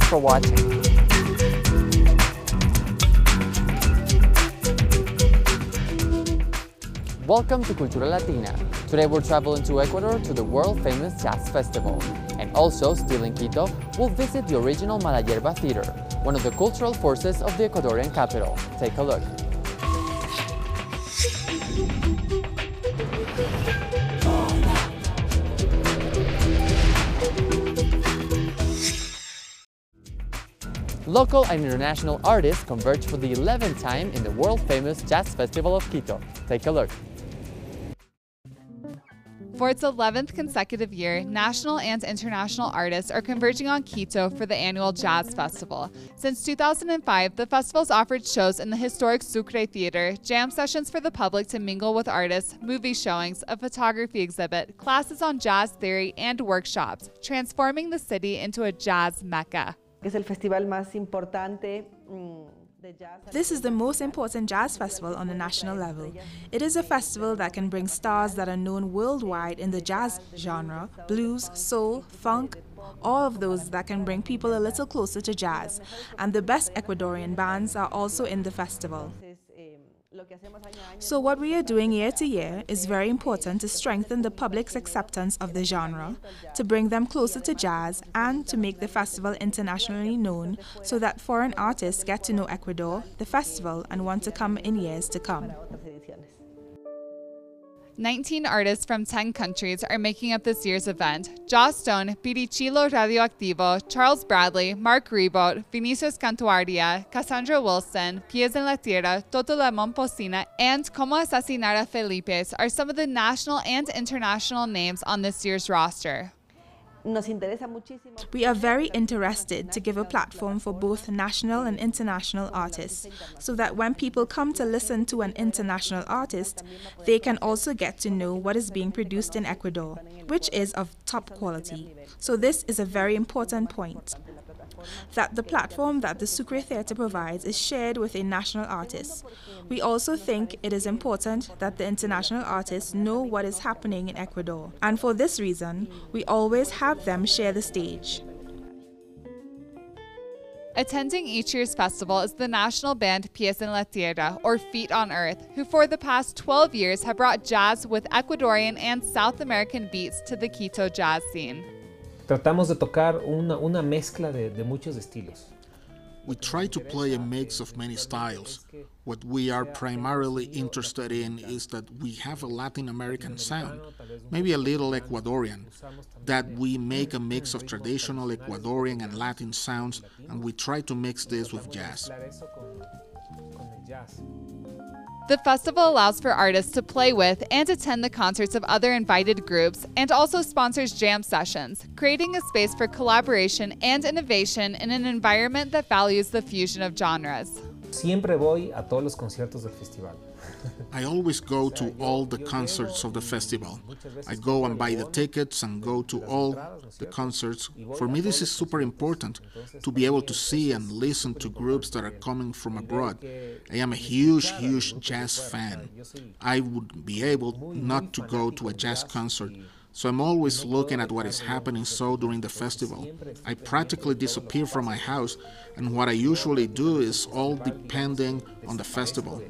for watching. Welcome to Cultura Latina. Today we're traveling to Ecuador to the world-famous jazz festival. And also, still in Quito, we'll visit the original Mala Yerba Theatre, one of the cultural forces of the Ecuadorian capital. Take a look. Local and international artists converge for the 11th time in the world-famous Jazz Festival of Quito. Take a look. For its 11th consecutive year, national and international artists are converging on Quito for the annual Jazz Festival. Since 2005, the festival's offered shows in the historic Sucre Theatre, jam sessions for the public to mingle with artists, movie showings, a photography exhibit, classes on jazz theory, and workshops, transforming the city into a jazz mecca. Es el festival más importante de jazz. This is the most important jazz festival on the national level. It is a festival that can bring stars that are known worldwide in the jazz genre, blues, soul, funk, all of those that can bring people a little closer to jazz. And the best Ecuadorian bands are also in the festival. So what we are doing year to year is very important to strengthen the public's acceptance of the genre, to bring them closer to jazz, and to make the festival internationally known so that foreign artists get to know Ecuador, the festival, and want to come in years to come. 19 artists from 10 countries are making up this year's event. Joss Stone, Pichirilo Radioactivo, Charles Bradley, Marc Ribot, Vinicius Cantuaria, Cassandra Wilson, Pies en la Tierra, Toto La Momposina, and Como Asesinar a Felipes are some of the national and international names on this year's roster. We are very interested to give a platform for both national and international artists, so that when people come to listen to an international artist, they can also get to know what is being produced in Ecuador, which is of top quality. So this is a very important point, that the platform that the Sucre Theatre provides is shared with a national artist. We also think it is important that the international artists know what is happening in Ecuador, and for this reason, we always have them share the stage. Attending each year's festival is the national band Pies en la Tierra, or Feet on Earth, who for the past 12 years have brought jazz with Ecuadorian and South American beats to the Quito jazz scene. Tratamos de tocar una mezcla de muchos estilos. We try to play a mix of many styles. What we are primarily interested in is that we have a Latin American sound, maybe a little Ecuadorian, that we make a mix of traditional Ecuadorian and Latin sounds, and we try to mix this with jazz. The festival allows for artists to play with and attend the concerts of other invited groups, and also sponsors jam sessions, creating a space for collaboration and innovation in an environment that values the fusion of genres. Siempre voy a todos los conciertos del festival. I always go to all the concerts of the festival. I go and buy the tickets and go to all the concerts. For me, this is super important, to be able to see and listen to groups that are coming from abroad. I am a huge jazz fan. I would be able not to go to a jazz concert. So I'm always looking at what is happening during the festival. I practically disappear from my house, and what I usually do is all depending on the festival.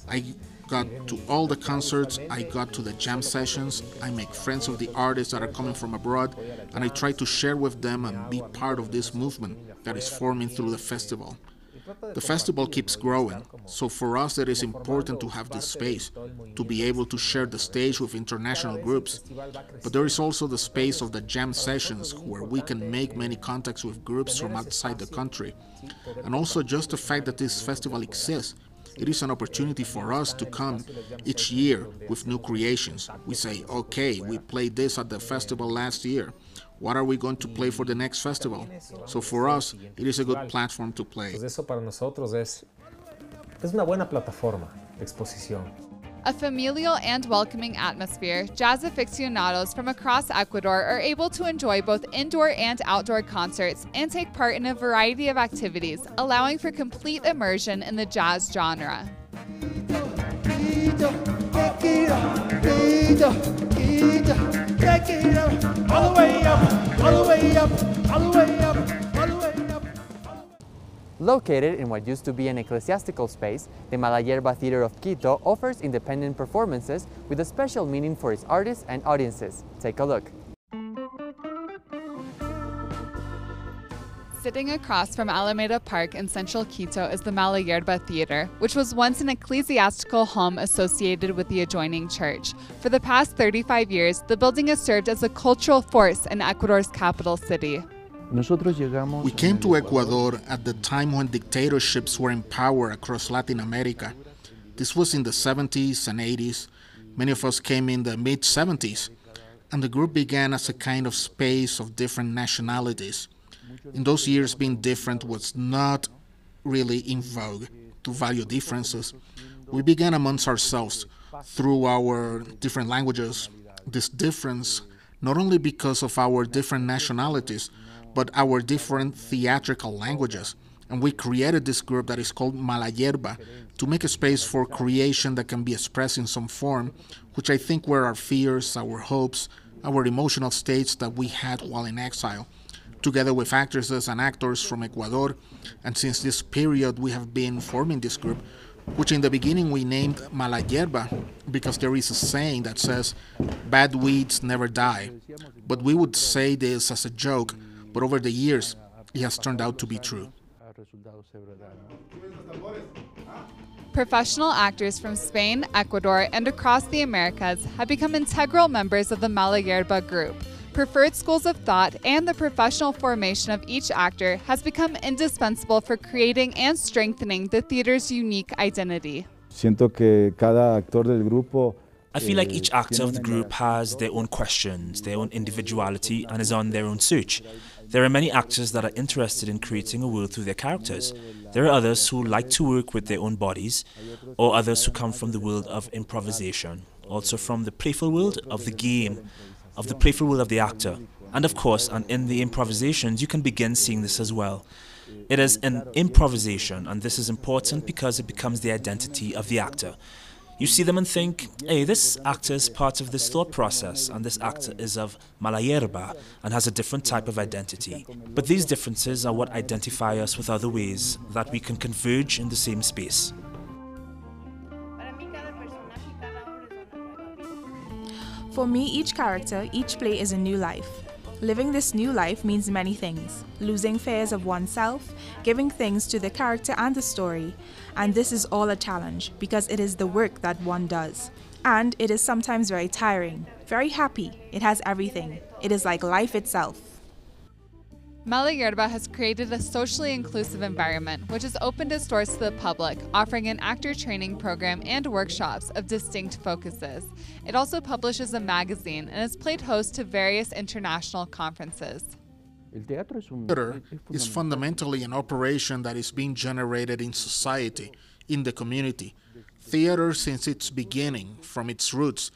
I got to all the concerts, I got to the jam sessions, I make friends of the artists that are coming from abroad, and I try to share with them and be part of this movement that is forming through the festival. The festival keeps growing, so for us it is important to have this space, to be able to share the stage with international groups. But there is also the space of the jam sessions, where we can make many contacts with groups from outside the country. And also just the fact that this festival exists. It is an opportunity for us to come each year with new creations. We say, okay, we played this at the festival last year. What are we going to play for the next festival? So for us, it is a good platform to play. Eso para nosotros es una buena plataforma de exposición. A familial and welcoming atmosphere, jazz aficionados from across Ecuador are able to enjoy both indoor and outdoor concerts and take part in a variety of activities, allowing for complete immersion in the jazz genre. All the way up, all the way up, all the way up, all the way up. Located in what used to be an ecclesiastical space, the Mala Yerba Theatre of Quito offers independent performances with a special meaning for its artists and audiences. Take a look. Sitting across from Alameda Park in central Quito is the Mala Yerba Theatre, which was once an ecclesiastical home associated with the adjoining church. For the past 35 years, the building has served as a cultural force in Ecuador's capital city. We came to Ecuador at the time when dictatorships were in power across Latin America. This was in the 70s and 80s. Many of us came in the mid-70s, and the group began as a kind of space of different nationalities. In those years, being different was not really in vogue. To value differences, we began amongst ourselves through our different languages. This difference, not only because of our different nationalities, but our different theatrical languages. And we created this group that is called Mala Yerba to make a space for creation that can be expressed in some form, which I think were our fears, our hopes, our emotional states that we had while in exile, together with actresses and actors from Ecuador. And since this period, we have been forming this group, which in the beginning we named Mala Yerba because there is a saying that says, bad weeds never die. But we would say this as a joke, but over the years, it has turned out to be true. Professional actors from Spain, Ecuador, and across the Americas have become integral members of the Mala Yerba group. Preferred schools of thought and the professional formation of each actor has become indispensable for creating and strengthening the theater's unique identity. Siento que cada actor del grupo I feel like each actor of the group has their own questions, their own individuality, and is on their own search. There are many actors that are interested in creating a world through their characters. There are others who like to work with their own bodies, or others who come from the world of improvisation, also from the playful world of the game, of the playful world of the actor. And of course, and in the improvisations, you can begin seeing this as well. It is an improvisation, and this is important because it becomes the identity of the actor. You see them and think, hey, this actor is part of this thought process, and this actor is of Mala Yerba and has a different type of identity. But these differences are what identify us with other ways that we can converge in the same space. For me, each character, each play is a new life. Living this new life means many things. Losing fears of oneself, giving things to the character and the story. And this is all a challenge because it is the work that one does. And it is sometimes very tiring, very happy. It has everything. It is like life itself. Mala Yerba has created a socially inclusive environment which has opened its doors to the public, offering an actor training program and workshops of distinct focuses. It also publishes a magazine and has played host to various international conferences. Theater is fundamentally an operation that is being generated in society, in the community. Theater, since its beginning, from its roots,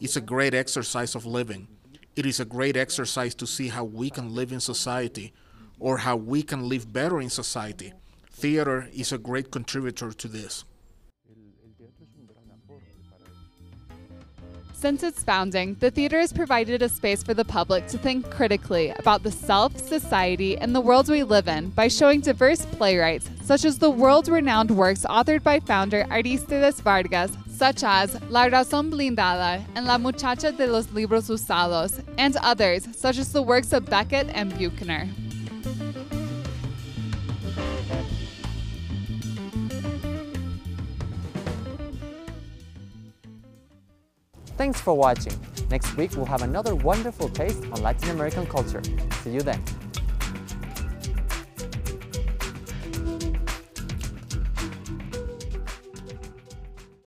is a great exercise of living. It is a great exercise to see how we can live in society or how we can live better in society. Theater is a great contributor to this. Since its founding, the theater has provided a space for the public to think critically about the self, society, and the world we live in by showing diverse playwrights, such as the world-renowned works authored by founder Aristedes Vargas, such as La Razón Blindada and La Muchacha de los Libros Usados, and others, such as the works of Beckett and Buchner. Thanks for watching. Next week we'll have another wonderful taste on Latin American culture. See you then.